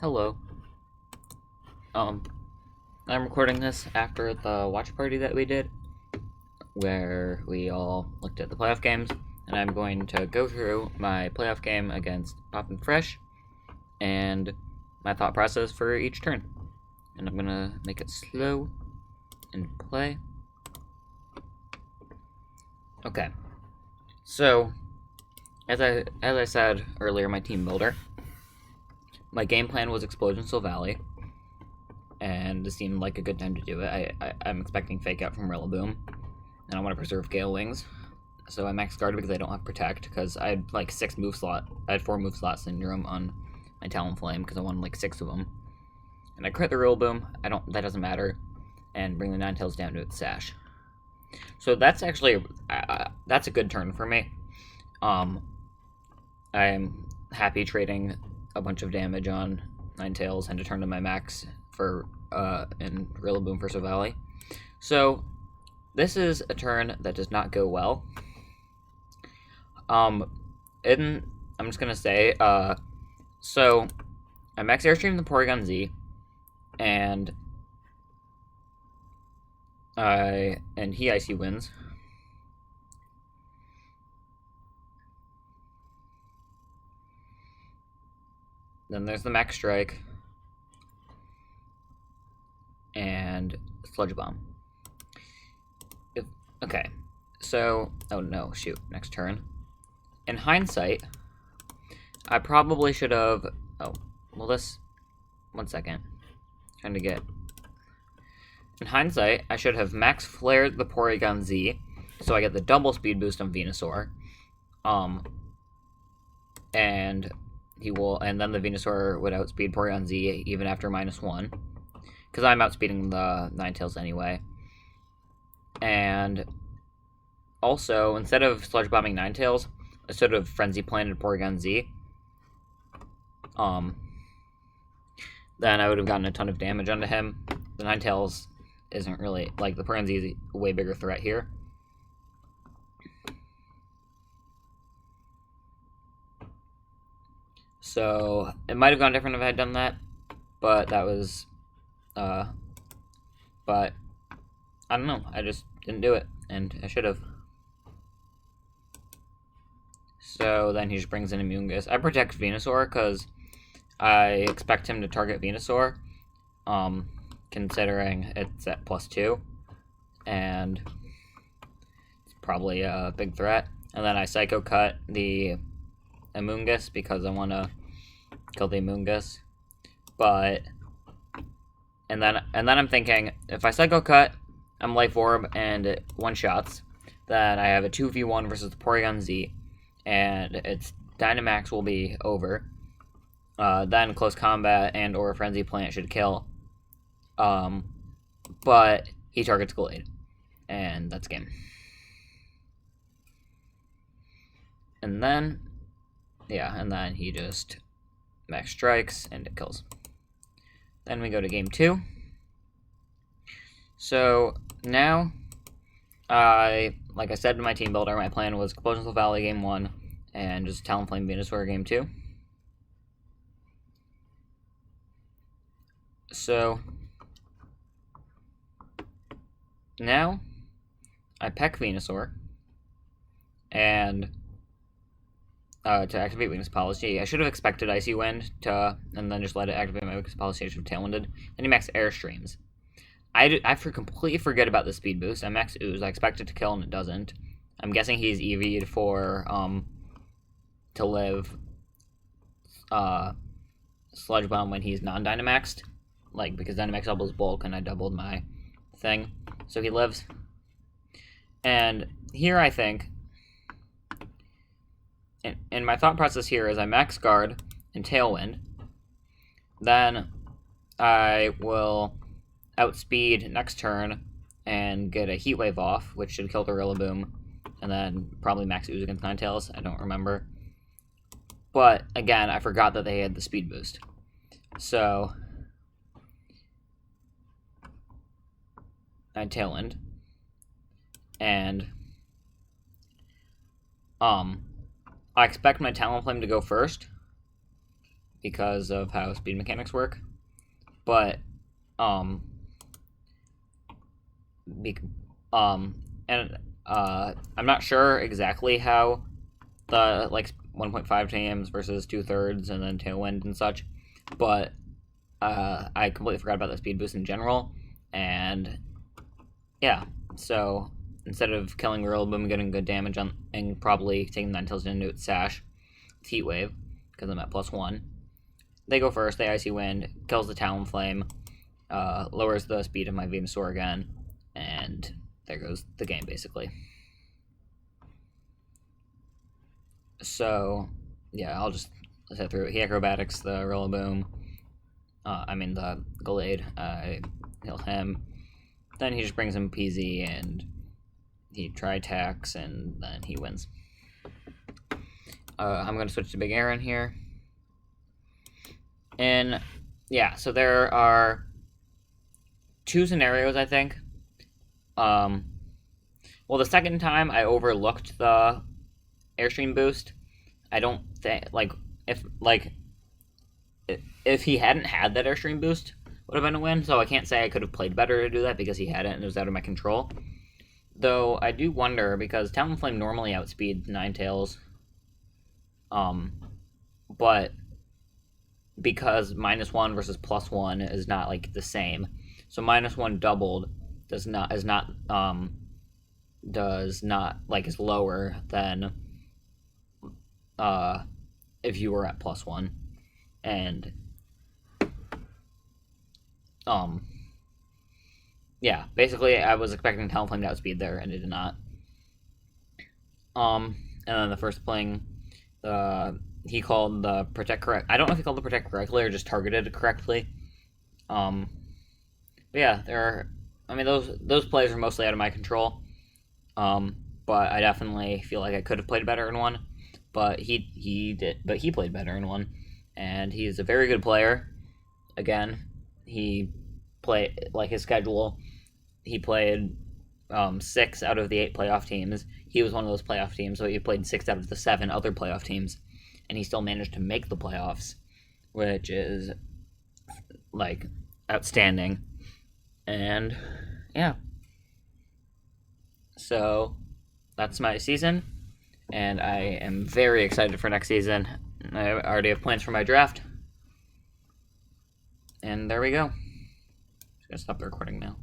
Hello. Um, I'm recording this after the watch party that we did, where we all looked at the playoff games, and I'm going to go through my playoff game against Pop and Fresh, and my thought process for each turn. And I'm gonna make it slow and play. Okay. So, as I said earlier, my team builder. My game plan was Explosion Soul Valley, and this seemed like a good time to do it. I'm expecting Fake Out from Rillaboom, and I want to preserve Gale Wings. So I max guarded because I don't have Protect, because I had like 4 move slot syndrome on my Talonflame, because I wanted like 6 of them. And I crit the Rillaboom, that doesn't matter, and bring the Ninetales down to its Sash. So that's actually, that's a good turn for me. I'm happy trading a bunch of damage on Ninetales and to turn to my max for and Rillaboom for Soul Valley. So this is a turn that does not go well. I'm just gonna say, so I max Airstream the Porygon Z, and he Icy wins. Then there's the Max Strike and Sludge Bomb. Okay, so oh no, shoot, next turn. In hindsight, I probably should have. Oh, well, this. 1 second. Trying to get. In hindsight, I should have max flared the Porygon Z, so I get the double speed boost on Venusaur. And then the Venusaur would outspeed Porygon Z even after -1, because I'm outspeeding the Ninetales anyway. And also, instead of Sludge Bombing Ninetales, I should have Frenzy Planted Porygon Z. Then I would have gotten a ton of damage onto him. The Ninetales isn't really, like, the Porygon Z is a way bigger threat here. So, it might have gone different if I had done that, but that was, but, I don't know, I just didn't do it, and I should have. So, then he just brings in Immungus. I protect Venusaur, because I expect him to target Venusaur, considering it's at +2, and it's probably a big threat. And then I Psycho Cut the Amoonguss because I want to kill the Amoonguss. And then I'm thinking, if I Psycho Cut, I'm Life Orb and it one-shots, then I have a 2v1 versus the Porygon Z, and its Dynamax will be over. Then Close Combat and or Frenzy Plant should kill. But he targets Glade, and that's game. And then he just max strikes, and it kills. Then we go to game 2. So now, like I said to my team builder, my plan was Explosion Soul Valley game 1, and just Talonflame Venusaur game 2. So now I peck Venusaur, and to activate Weakness Policy. I should have expected Icy Wind and then just let it activate my Weakness Policy. I should have Tailwinded. Then he max Airstreams. I completely forget about the speed boost. I max Ooze. I expect it to kill and it doesn't. I'm guessing he's EV'd for to live Sludge Bomb when he's non-Dynamaxed, like because Dynamax doubles bulk and I doubled my thing, so he lives. And here I think. And my thought process here is I max guard and Tailwind. Then I will outspeed next turn and get a Heat Wave off, which should kill the Rillaboom, and then probably max Ooze against Ninetales. I don't remember. But again, I forgot that they had the speed boost. So I Tailwind. And I expect my Talonflame to go first, because of how speed mechanics work. But I'm not sure exactly how the 1.5 teams versus 2/3 and then tailwind and such, but I completely forgot about the speed boost in general, and yeah, so instead of killing Rillaboom and getting good damage on and probably taking Ninetales into its Sash, Heat Wave, because I'm at +1, they go first, they Icy Wind, kills the Talonflame, lowers the speed of my Venusaur again, and there goes the game, basically. So, yeah, let's head through it. He Acrobatics the Rillaboom, the Gallade, I heal him, then he just brings him PZ, and he Tri-Attacks, and then he wins. I'm going to switch to Big Aaron here. And, yeah, so there are 2 scenarios, I think. Well, the second time I overlooked the Airstream boost. I don't think, if he hadn't had that Airstream boost, would have been a win, so I can't say I could have played better to do that because he hadn't and it was out of my control. Though I do wonder, because Talonflame normally outspeeds Ninetales, but because -1 versus +1 is not the same, so -1 doubled is lower than if you were at +1, and yeah, basically I was expecting Talonflame to outspeed there, and it did not. And then the first playing, he called the Protect correct. I don't know if he called the Protect correctly or just targeted it correctly. But yeah, those plays are mostly out of my control. But I definitely feel like I could have played better in one. But he played better in one, and he's a very good player. Again, he played his schedule. He played 6 out of the 8 playoff teams. He was one of those playoff teams, so he played 6 out of the 7 other playoff teams, and he still managed to make the playoffs, which is outstanding. And yeah, so that's my season, and I am very excited for next season. I already have plans for my draft, and there we go. Just gonna stop the recording now.